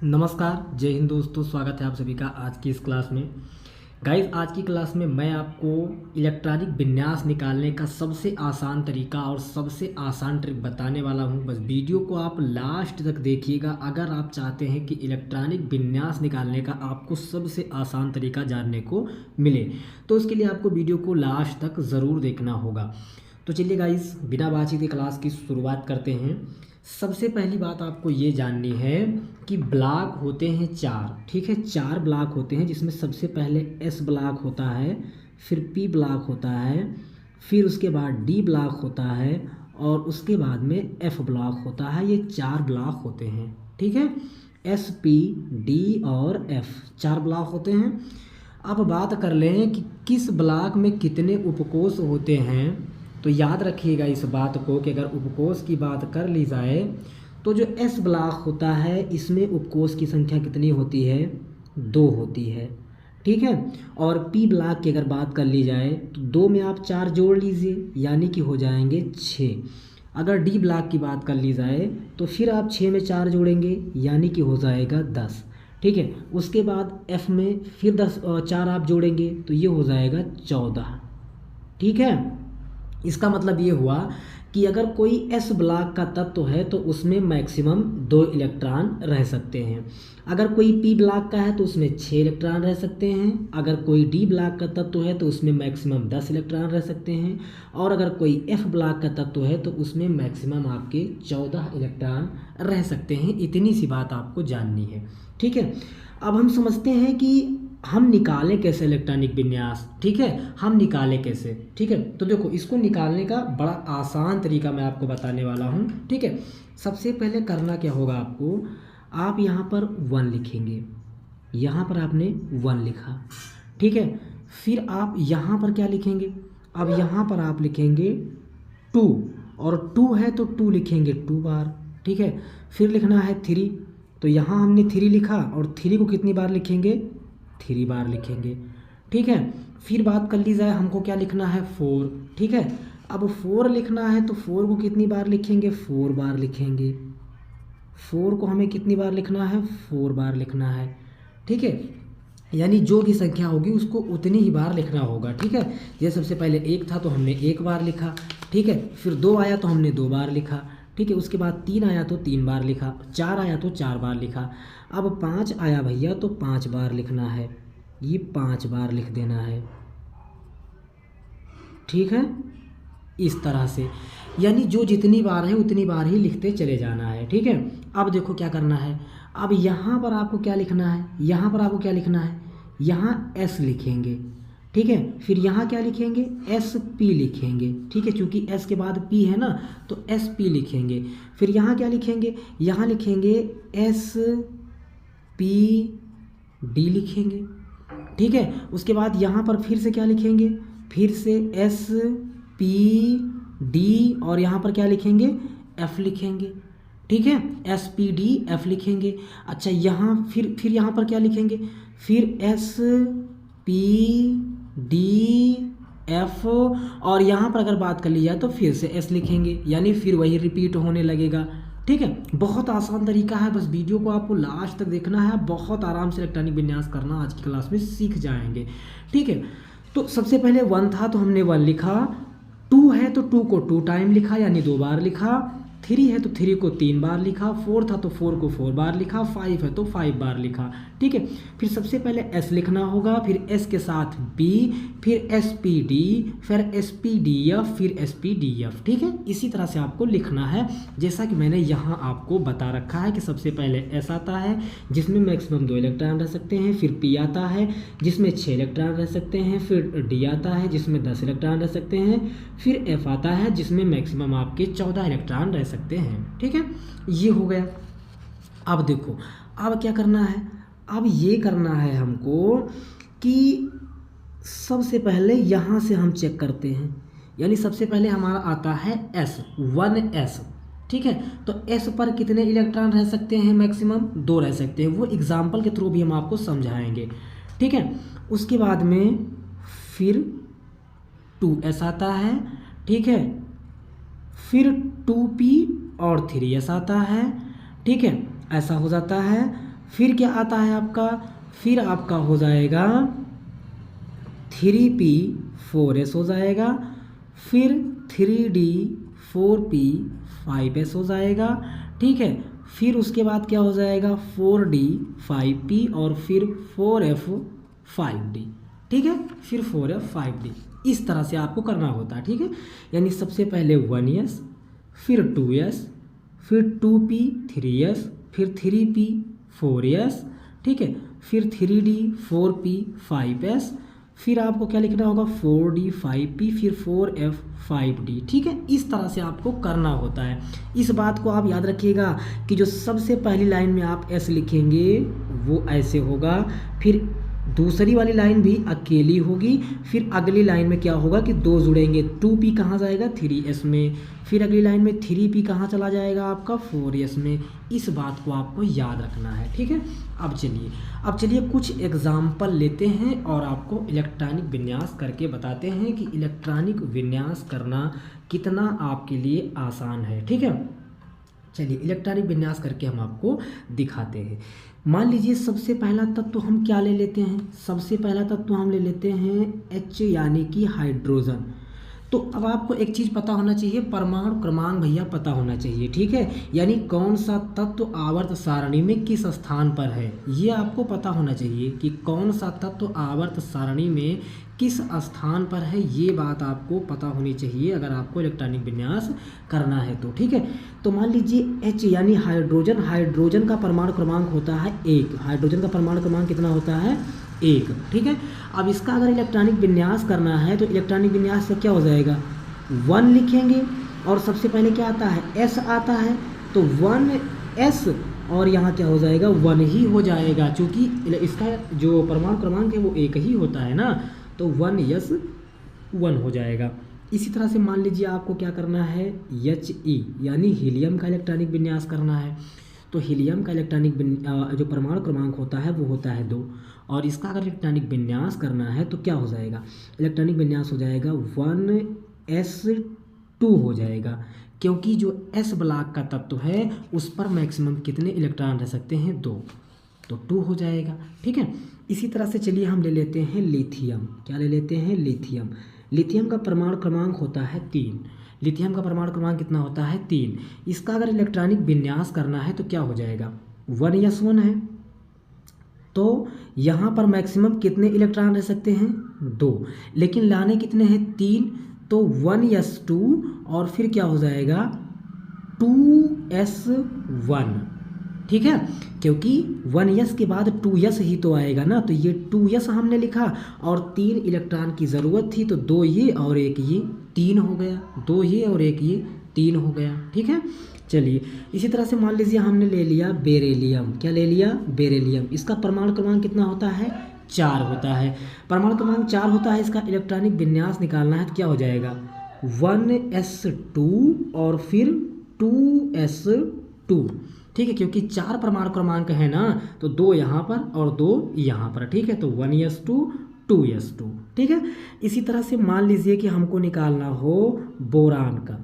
नमस्कार, जय हिंद दोस्तों। स्वागत है आप सभी का आज की इस क्लास में। गाइस, आज की क्लास में मैं आपको इलेक्ट्रॉनिक विन्यास निकालने का सबसे आसान तरीका और सबसे आसान ट्रिक बताने वाला हूं। बस वीडियो को आप लास्ट तक देखिएगा अगर आप चाहते हैं कि इलेक्ट्रॉनिक विन्यास निकालने का आपको सबसे आसान तरीका जानने को मिले, तो उसके लिए आपको वीडियो को लास्ट तक ज़रूर देखना होगा। तो चलिए गाइस, बिना बातचीत की क्लास की शुरुआत करते हैं। सबसे पहली बात आपको ये जाननी है कि ब्लॉक होते हैं चार, ठीक है। चार ब्लॉक होते हैं जिसमें सबसे पहले एस ब्लॉक होता है, फिर पी ब्लॉक होता है, फिर उसके बाद डी ब्लॉक होता है और उसके बाद में एफ ब्लॉक होता है। ये चार ब्लॉक होते हैं, ठीक है। एस, पी, डी और एफ चार ब्लॉक होते हैं। अब बात कर लें कि किस ब्लॉक में कितने उपकोष होते हैं, तो याद रखिएगा इस बात को कि अगर उपकोष की बात कर ली जाए तो जो एस ब्लॉक होता है इसमें उपकोष की संख्या कितनी होती है, 2 होती है, ठीक है। और पी ब्लॉक की अगर बात कर ली जाए तो 2 में आप 4 जोड़ लीजिए यानी कि हो जाएंगे 6। अगर डी ब्लॉक की बात कर ली जाए तो फिर आप 6 में 4 जोड़ेंगे यानी कि हो जाएगा 10, ठीक है। उसके बाद एफ में फिर 4 आप जोड़ेंगे तो ये हो जाएगा 14, ठीक है। इसका मतलब ये हुआ कि अगर कोई एस ब्लॉक का तत्व है तो उसमें मैक्सिमम 2 इलेक्ट्रॉन रह सकते हैं। अगर कोई पी ब्लॉक का है तो उसमें 6 इलेक्ट्रॉन रह सकते हैं। अगर कोई डी ब्लॉक का तत्व है तो उसमें मैक्सिमम 10 इलेक्ट्रॉन रह सकते हैं। और अगर कोई एफ ब्लॉक का तत्व है तो उसमें मैक्सिमम आपके 14 इलेक्ट्रॉन रह सकते हैं। इतनी सी बात आपको जाननी है, ठीक है। अब हम समझते हैं कि हम निकालें कैसे इलेक्ट्रॉनिक विन्यास, ठीक है। हम निकालें कैसे, ठीक है। तो देखो, इसको निकालने का बड़ा आसान तरीका मैं आपको बताने वाला हूँ, ठीक है। सबसे पहले करना क्या होगा आपको, आप यहाँ पर 1 लिखेंगे, यहाँ पर आपने 1 लिखा, ठीक है। फिर आप यहाँ पर क्या लिखेंगे, अब यहाँ पर आप लिखेंगे 2, और 2 है तो 2 लिखेंगे 2 बार, ठीक है। फिर लिखना है 3, तो यहाँ हमने 3 लिखा और 3 को कितनी बार लिखेंगे, 3 बार लिखेंगे, ठीक है। फिर बात कर ली जाए हमको क्या लिखना है, 4, ठीक है। अब 4 लिखना है तो 4 को कितनी बार लिखेंगे, 4 बार लिखेंगे। 4 को हमें कितनी बार लिखना है, 4 बार लिखना है, ठीक है। यानी जो भी संख्या होगी उसको उतनी ही बार लिखना होगा, ठीक है। जैसे सबसे पहले 1 था तो हमने 1 बार लिखा, ठीक है। फिर 2 आया तो हमने 2 बार लिखा, ठीक है। उसके बाद 3 आया तो 3 बार लिखा, 4 आया तो 4 बार लिखा। अब 5 आया भैया तो 5 बार लिखना है, ये 5 बार लिख देना है, ठीक है। इस तरह से यानी जो जितनी बार है उतनी बार ही लिखते चले जाना है, ठीक है। अब देखो क्या करना है, अब यहाँ पर आपको क्या लिखना है, यहाँ पर आपको क्या लिखना है, यहाँ एस लिखेंगे, ठीक है। फिर यहाँ क्या लिखेंगे, एस पी लिखेंगे, ठीक है। चूँकि एस के बाद पी है ना तो एस पी लिखेंगे। फिर यहाँ क्या लिखेंगे, यहाँ लिखेंगे एस पी डी लिखेंगे, ठीक है। उसके बाद यहाँ पर फिर से क्या लिखेंगे, फिर से एस पी डी और यहाँ पर क्या लिखेंगे, एफ लिखेंगे, ठीक है। एस पी डी एफ लिखेंगे। अच्छा, यहाँ फिर यहाँ पर क्या लिखेंगे, फिर एस पी डी एफ और यहाँ पर अगर बात कर ली जाए तो फिर से एस लिखेंगे, यानी फिर वही रिपीट होने लगेगा, ठीक है। बहुत आसान तरीका है, बस वीडियो को आपको लास्ट तक देखना है। बहुत आराम से इलेक्ट्रॉनिक विन्यास करना आज की क्लास में सीख जाएंगे, ठीक है। तो सबसे पहले 1 था तो हमने 1 लिखा, 2 है तो 2 को 2 टाइम लिखा यानी 2 बार लिखा, 3 है तो 3 को 3 बार लिखा, 4 था तो 4 को 4 बार लिखा, 5 है तो 5 बार लिखा, ठीक है। फिर सबसे पहले एस लिखना होगा, फिर एस के साथ बी, फिर एस पी डी, फिर एस पी डी एफ, फिर एस पी डी एफ, ठीक है। इसी तरह से आपको लिखना है जैसा कि मैंने यहाँ आपको बता रखा है कि सबसे पहले एस आता है जिसमें मैक्सिमम 2 इलेक्ट्रॉन रह सकते हैं, फिर पी आता है जिसमें 6 इलेक्ट्रॉन रह सकते हैं, फिर डी आता है जिसमें 10 इलेक्ट्रॉन रह सकते हैं, फिर एफ आता है जिसमें मैक्सिमम आपके 14 इलेक्ट्रॉन रह सकते हैं, ठीक है। ये हो गया। अब देखो, अब क्या करना है, अब ये करना है हमको कि सबसे पहले यहाँ से हम चेक करते हैं, यानी सबसे पहले हमारा आता है एस, 1s, ठीक है। तो एस पर कितने इलेक्ट्रॉन रह सकते हैं, मैक्सिमम 2 रह सकते हैं। वो एग्जाम्पल के थ्रू भी हम आपको समझाएंगे, ठीक है। उसके बाद में फिर 2s आता है, ठीक है। फिर 2p और 3s आता है, ठीक है। ऐसा हो जाता है। फिर क्या आता है आपका, फिर आपका हो जाएगा 3p4s हो जाएगा, फिर 3d4p5s हो जाएगा, ठीक है। फिर उसके बाद क्या हो जाएगा 4d5p और फिर 4f5d, ठीक है, फिर 4f5d। इस तरह से आपको करना होता है, ठीक है। यानी सबसे पहले 1s, फिर 2s, फिर 2p 3s, फिर 3p 4s, ठीक है, फिर 3d 4p 5s, फिर आपको क्या लिखना होगा 4d 5p, फिर 4f 5d, ठीक है। इस तरह से आपको करना होता है। इस बात को आप याद रखिएगा कि जो सबसे पहली लाइन में आप s लिखेंगे वो ऐसे होगा, फिर दूसरी वाली लाइन भी अकेली होगी, फिर अगली लाइन में क्या होगा कि दो जुड़ेंगे, 2p कहाँ जाएगा 3s में, फिर अगली लाइन में 3p कहाँ चला जाएगा आपका 4s में। इस बात को आपको याद रखना है, ठीक है। अब चलिए कुछ एग्जाम्पल लेते हैं और आपको इलेक्ट्रॉनिक विन्यास करके बताते हैं कि इलेक्ट्रॉनिक विन्यास करना कितना आपके लिए आसान है, ठीक है। चलिए इलेक्ट्रॉनिक विन्यास करके हम आपको दिखाते हैं। मान लीजिए सबसे पहला तत्व हम क्या ले लेते हैं, सबसे पहला तत्व हम ले लेते हैं H यानी कि हाइड्रोजन। तो अब आपको एक चीज़ पता होना चाहिए, परमाणु क्रमांक भैया पता होना चाहिए, ठीक है। यानी कौन सा तत्व आवर्त सारणी में किस स्थान पर है, ये आपको पता होना चाहिए कि कौन सा तत्व आवर्त सारणी में किस स्थान पर है, ये बात आपको पता होनी चाहिए अगर आपको इलेक्ट्रॉनिक विन्यास करना है तो, ठीक है। तो मान लीजिए H यानी हाइड्रोजन, हाइड्रोजन का परमाणु क्रमांक होता है 1, हाइड्रोजन का परमाणु क्रमांक कितना होता है 1, ठीक है। अब इसका अगर इलेक्ट्रॉनिक विन्यास करना है तो इलेक्ट्रॉनिक विन्यास से क्या हो जाएगा 1 लिखेंगे और सबसे पहले क्या आता है S आता है, तो 1s और यहाँ क्या हो जाएगा 1 ही हो जाएगा, क्योंकि इसका जो परमाणु क्रमांक है वो 1 ही होता है ना, तो 1s 1 हो जाएगा। इसी तरह से मान लीजिए आपको क्या करना है He यानी हीलियम का इलेक्ट्रॉनिक विन्यास करना है। तो हीलियम का इलेक्ट्रॉनिक जो परमाणु क्रमांक होता है वो होता है 2, और इसका अगर इलेक्ट्रॉनिक विन्यास करना है तो क्या हो जाएगा, इलेक्ट्रॉनिक विन्यास हो जाएगा 1s2 हो जाएगा, क्योंकि जो s ब्लॉक का तत्व है उस पर मैक्सिमम कितने इलेक्ट्रॉन रह सकते हैं 2, तो 2 हो जाएगा, ठीक है। इसी तरह से चलिए हम ले लेते हैं लिथियम, क्या ले लेते हैं लिथियम। लिथियम का परमाणु क्रमांक होता है 3, लिथियम का परमाणु क्रमांक कितना होता है 3। इसका अगर इलेक्ट्रॉनिक विन्यास करना है तो क्या हो जाएगा 1s1 है, तो यहाँ पर मैक्सिमम कितने इलेक्ट्रॉन रह सकते हैं 2, लेकिन लाने कितने हैं 3, तो 1s2 और फिर क्या हो जाएगा 2s1, ठीक है, क्योंकि 1s के बाद 2s ही तो आएगा ना, तो ये 2s हमने लिखा और 3 इलेक्ट्रॉन की ज़रूरत थी, तो 2 ये और 1 ये 3 हो गया, 2 ये और 1 ये 3 हो गया, ठीक है। चलिए इसी तरह से मान लीजिए हमने ले लिया बेरिलियम, क्या ले लिया बेरिलियम। इसका परमाणु क्रमांक कितना होता है 4 होता है, परमाणु क्रमांक 4 होता है। इसका इलेक्ट्रॉनिक विन्यास निकालना है तो क्या हो जाएगा 1s2 और फिर 2s2, ठीक है, क्योंकि 4 परमाणु क्रमांक है ना, तो 2 यहाँ पर और 2 यहाँ पर, ठीक है, तो 1s2 2s2, ठीक है। इसी तरह से मान लीजिए कि हमको निकालना हो बोरान का,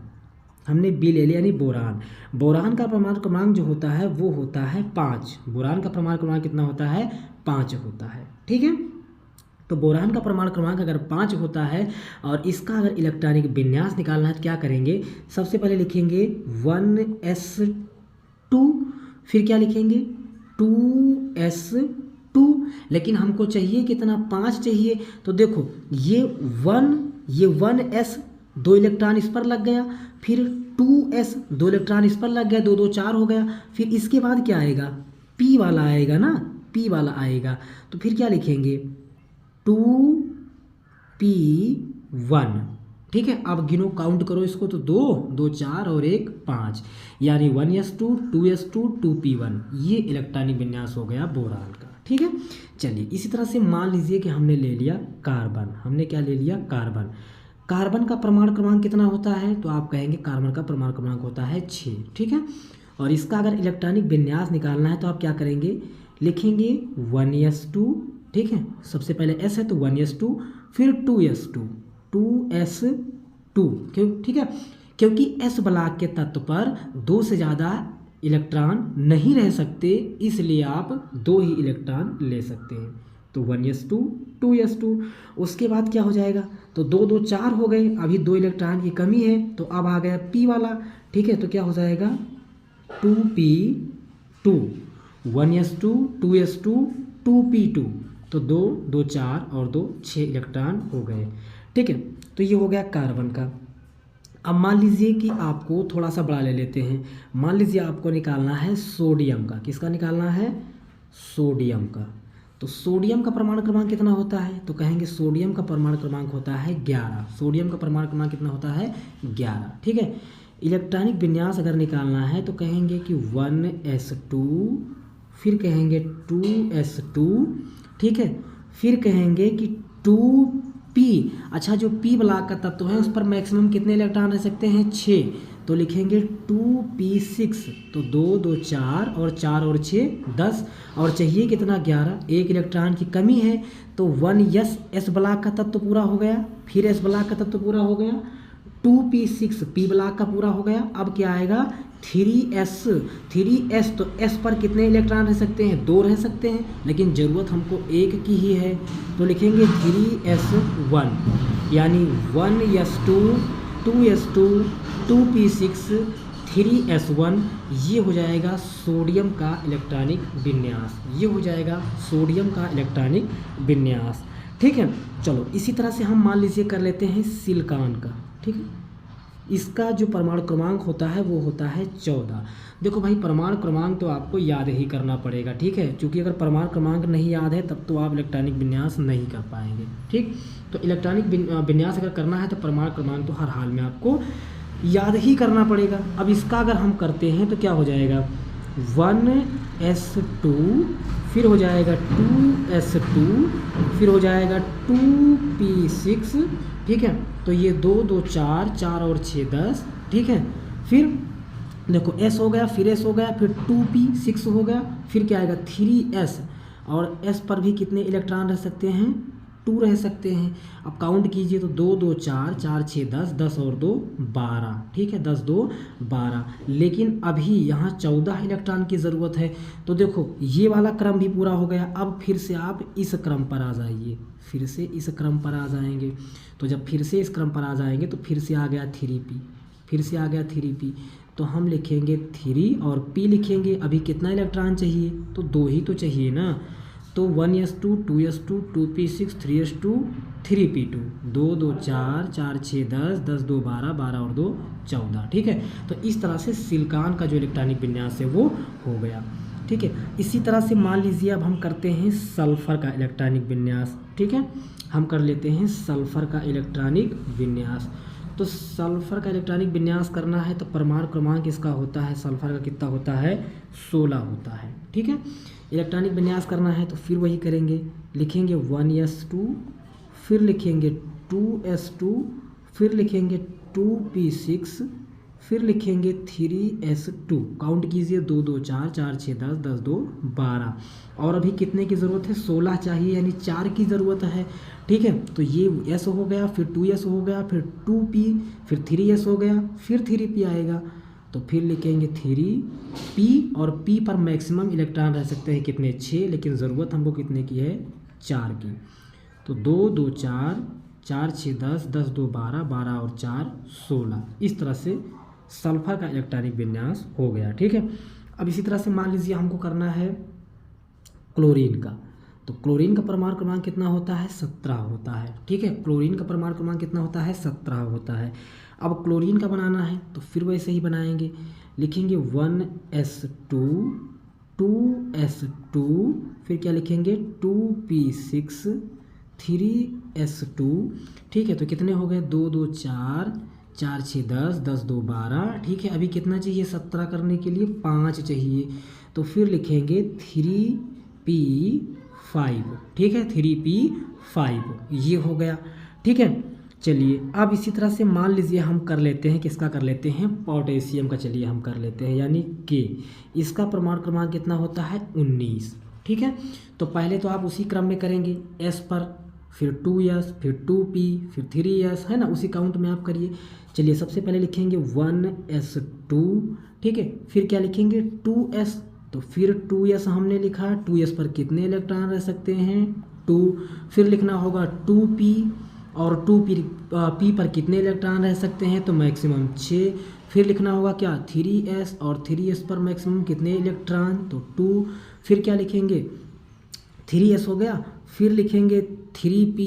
हमने बी ले लिया यानी बोरान। बोरान का परमाणु क्रमांक जो होता है वो होता है 5, बोरान का परमाणु क्रमांक कितना होता है 5 होता है, ठीक है। तो बोरान का परमाणु क्रमांक अगर 5 होता है और इसका अगर इलेक्ट्रॉनिक विन्यास निकालना है तो क्या करेंगे, सबसे पहले लिखेंगे 1s2, फिर क्या लिखेंगे 2s2, लेकिन हमको चाहिए कितना 5 चाहिए, तो देखो ये 1s 2 इलेक्ट्रॉन इस पर लग गया, फिर 2s 2 इलेक्ट्रॉन इस पर लग गया, 2 2 4 हो गया, फिर इसके बाद क्या आएगा p वाला आएगा ना, p वाला आएगा, तो फिर क्या लिखेंगे 2p1, ठीक है। अब गिनो काउंट करो इसको, तो 2 2 4 और 1 5, यानी 1s2 2s2 2p1, ये इलेक्ट्रॉनिक विन्यास हो गया बोरान का, ठीक है। चलिए इसी तरह से मान लीजिए कि हमने ले लिया कार्बन, हमने क्या ले लिया कार्बन। कार्बन का परमाणु क्रमांक कितना होता है, तो आप कहेंगे कार्बन का परमाणु क्रमांक होता है 6, ठीक है। और इसका अगर इलेक्ट्रॉनिक विन्यास निकालना है तो आप क्या करेंगे, लिखेंगे 1s2, ठीक है, सबसे पहले s है तो 1s2, फिर 2s2 2s2, क्यों, ठीक है, क्योंकि s ब्लॉक के तत्व पर 2 से ज़्यादा इलेक्ट्रॉन नहीं रह सकते, इसलिए आप 2 ही इलेक्ट्रॉन ले सकते हैं। तो 1s2 2s2। उसके बाद क्या हो जाएगा, तो 2 2 4 हो गए, अभी 2 इलेक्ट्रॉन की कमी है, तो अब आ गया p वाला। ठीक है, तो क्या हो जाएगा 2p2, 1s2 2s2 2p2। तो 2 2 4 और 2 6 इलेक्ट्रॉन हो गए। ठीक है, तो ये हो गया कार्बन का। अब मान लीजिए कि आपको थोड़ा सा बड़ा ले लेते हैं, मान लीजिए आपको निकालना है सोडियम का। किसका निकालना है, सोडियम का। तो सोडियम का परमाणु क्रमांक कितना होता है, तो कहेंगे सोडियम का परमाणु क्रमांक होता है 11। सोडियम का परमाणु क्रमांक कितना होता है, 11। ठीक है, इलेक्ट्रॉनिक विन्यास अगर निकालना है तो कहेंगे कि 1s2, फिर कहेंगे 2s2। ठीक है, फिर कहेंगे कि 2p। अच्छा, जो p ब्लॉक का तत्व है उस पर मैक्सिमम कितने इलेक्ट्रॉन रह सकते हैं, 6। तो लिखेंगे 2p6। तो 2 2 4 और 4 और 6 10, और चाहिए कितना, 11। एक इलेक्ट्रॉन की कमी है, तो 1s ब्लॉक का तत्व पूरा हो गया, फिर s ब्लॉक का तत्व पूरा हो गया, 2p6 p ब्लॉक का पूरा हो गया। अब क्या आएगा, 3s। तो s पर कितने इलेक्ट्रॉन रह सकते हैं, 2 रह सकते हैं, लेकिन ज़रूरत हमको 1 की ही है, तो लिखेंगे 3s1, यानी 1s2 2s2 2p6 3s1। ये हो जाएगा सोडियम का इलेक्ट्रॉनिक विन्यास, ये हो जाएगा सोडियम का इलेक्ट्रॉनिक विन्यास। ठीक है, चलो इसी तरह से हम मान लीजिए कर लेते हैं सिलिकॉन का। ठीक है, इसका जो परमाणु क्रमांक होता है वो होता है 14। देखो भाई, परमाणु क्रमांक तो आपको याद ही करना पड़ेगा। ठीक है, क्योंकि अगर परमाणु क्रमांक नहीं याद है तब तो आप इलेक्ट्रॉनिक विन्यास नहीं कर पाएंगे। ठीक, तो इलेक्ट्रॉनिक विन्यास अगर करना है तो परमाणु क्रमांक तो हर हाल में आपको याद ही करना पड़ेगा। अब इसका अगर हम करते हैं तो क्या हो जाएगा, 1s2, फिर हो जाएगा 2s2, फिर हो जाएगा 2p6। ठीक है, तो ये 2 2 4 4 और 6 10। ठीक है, फिर देखो s हो गया, फिर s हो गया, फिर 2p6 हो गया, फिर क्या आएगा 3s, और s पर भी कितने इलेक्ट्रॉन रह सकते हैं, 2 रह सकते हैं। अब काउंट कीजिए तो 2 2 4 4 6 10, 10 और 2 12। ठीक है, 10 2 12, लेकिन अभी यहाँ 14 इलेक्ट्रॉन की ज़रूरत है। तो देखो ये वाला क्रम भी पूरा हो गया, अब फिर से आप इस क्रम पर आ जाइए, फिर से इस क्रम पर आ जाएंगे। तो जब फिर से इस क्रम पर आ जाएंगे तो फिर से आ गया 3p, फिर से आ गया 3p। तो हम लिखेंगे 3 और p लिखेंगे। अभी कितना इलेक्ट्रॉन चाहिए, तो 2 ही तो चाहिए ना। तो 1s2 2s2 2p6 3s2 3p2, 2 2 4 4 6 10, 10 2 12, 12 और 2 14। ठीक है, तो इस तरह से सिलिकॉन का जो इलेक्ट्रॉनिक विन्यास है वो हो गया। ठीक है, इसी तरह से मान लीजिए अब हम करते हैं सल्फर का इलेक्ट्रॉनिक विन्यास। ठीक है, हम कर लेते हैं सल्फर का इलेक्ट्रॉनिक विन्यास। तो सल्फर का इलेक्ट्रॉनिक विन्यास करना है तो परमाणु क्रमांक इसका होता है, सल्फर का कितना होता है, 16 होता है। ठीक है, इलेक्ट्रॉनिक विन्यास करना है तो फिर वही करेंगे, लिखेंगे 1s2, फिर लिखेंगे 2s2, फिर लिखेंगे 2p6, फिर लिखेंगे 3s2। काउंट कीजिए 2 2 4 4 6 10, 10 2 12, और अभी कितने की ज़रूरत है, 16 चाहिए, यानी 4 की ज़रूरत है। ठीक है, तो ये s हो गया, फिर 2s हो गया, फिर 2p, फिर 3s हो गया, फिर 3p आएगा। तो फिर लिखेंगे 3p, और p पर मैक्सिमम इलेक्ट्रॉन रह सकते हैं कितने, 6, लेकिन ज़रूरत हमको कितने की है, 4 की। तो 2 2 4 4 6 10, 10 2 12, 12 और 4 16। इस तरह से सल्फर का इलेक्ट्रॉनिक विन्यास हो गया। ठीक है, अब इसी तरह से मान लीजिए हमको करना है क्लोरीन का। तो क्लोरीन का परमाणु क्रमांक कितना होता है, 17 होता है। ठीक है, क्लोरीन का परमाणु क्रमांक कितना होता है, 17 होता है। अब क्लोरीन का बनाना है तो फिर वैसे ही बनाएंगे, लिखेंगे 1s2 2s2, फिर क्या लिखेंगे 2p6 3s2। ठीक है, तो कितने हो गए, 2 2 4 4 6 10, 10 2 12। ठीक है, अभी कितना चाहिए 17 करने के लिए, 5 चाहिए। तो फिर लिखेंगे 3p5। ठीक है, 3p5 ये हो गया। ठीक है, चलिए अब इसी तरह से मान लीजिए हम कर लेते हैं, किसका कर लेते हैं, पोटेशियम का। चलिए हम कर लेते हैं, यानी के इसका परमाणु क्रमांक कितना होता है, 19। ठीक है, तो पहले तो आप उसी क्रम में करेंगे, s पर फिर 2s, फिर 2p, फिर 3s, है ना, उसी काउंट में आप करिए। चलिए सबसे पहले लिखेंगे 1s2, ठीक है, फिर क्या लिखेंगे 2s, तो फिर 2s हमने लिखा, 2s पर कितने इलेक्ट्रॉन रह सकते हैं 2, फिर लिखना होगा 2p, और 2p p पर कितने इलेक्ट्रॉन रह सकते हैं, तो मैक्सिमम 6, फिर लिखना होगा क्या 3s, और 3s पर मैक्सिमम कितने इलेक्ट्रॉन, तो 2, फिर क्या लिखेंगे 3s हो गया, फिर लिखेंगे 3p,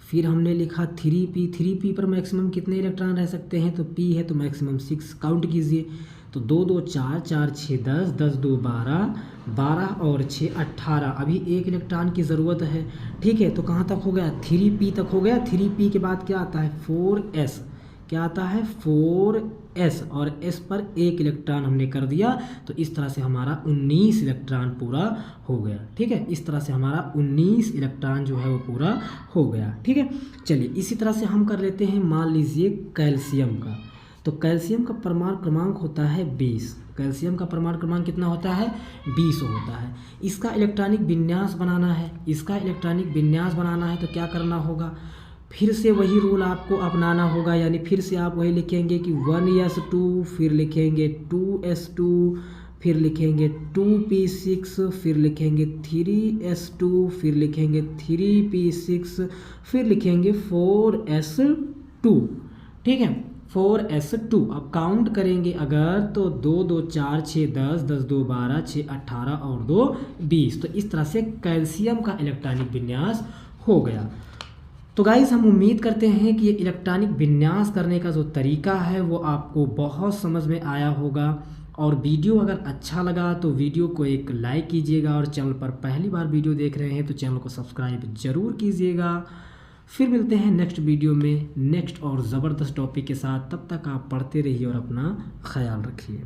फिर हमने लिखा 3p पर मैक्सिमम कितने इलेक्ट्रॉन रह सकते हैं, तो p है तो मैक्सिमम 6, काउंट कीजिए, तो 2 2 4, 4 6 10, 10 2 12, 12 और 6 18, अभी एक इलेक्ट्रॉन की ज़रूरत है, ठीक है, तो कहाँ तक हो गया 3p तक हो गया। 3p के बाद क्या आता है 4s, क्या आता है 4s, और s पर एक इलेक्ट्रॉन हमने कर दिया, तो इस तरह से हमारा 19 इलेक्ट्रॉन पूरा हो गया, ठीक है, इस तरह से हमारा 19 इलेक्ट्रॉन जो है वो पूरा हो गया, ठीक है। चलिए इसी तरह से हम कर लेते हैं, मान लीजिए कैल्शियम का, तो कैल्शियम का परमाणु क्रमांक होता है 20, कैल्शियम का परमाणु क्रमांक कितना होता है 20 होता है। इसका इलेक्ट्रॉनिक विन्यास बनाना है, इसका इलेक्ट्रॉनिक विन्यास बनाना है, तो क्या करना होगा, फिर से वही रूल आपको अपनाना होगा, यानी फिर से आप वही लिखेंगे कि 1s2, फिर लिखेंगे 2s2, फिर लिखेंगे 2p6, फिर लिखेंगे 3s2, फिर लिखेंगे 3p6, फिर लिखेंगे 4s2, ठीक है 4s2। अब काउंट करेंगे अगर तो 2 2 4 6 10, 10 2 12, 6 18 और 2 20, तो इस तरह से कैल्शियम का इलेक्ट्रॉनिक विन्यास हो गया। तो गाइस हम उम्मीद करते हैं कि ये इलेक्ट्रॉनिक विन्यास करने का जो तरीका है वो आपको बहुत समझ में आया होगा, और वीडियो अगर अच्छा लगा तो वीडियो को एक लाइक कीजिएगा, और चैनल पर पहली बार वीडियो देख रहे हैं तो चैनल को सब्सक्राइब जरूर कीजिएगा। फिर मिलते हैं नेक्स्ट वीडियो में नेक्स्ट और ज़बरदस्त टॉपिक के साथ, तब तक आप पढ़ते रहिए और अपना ख्याल रखिए।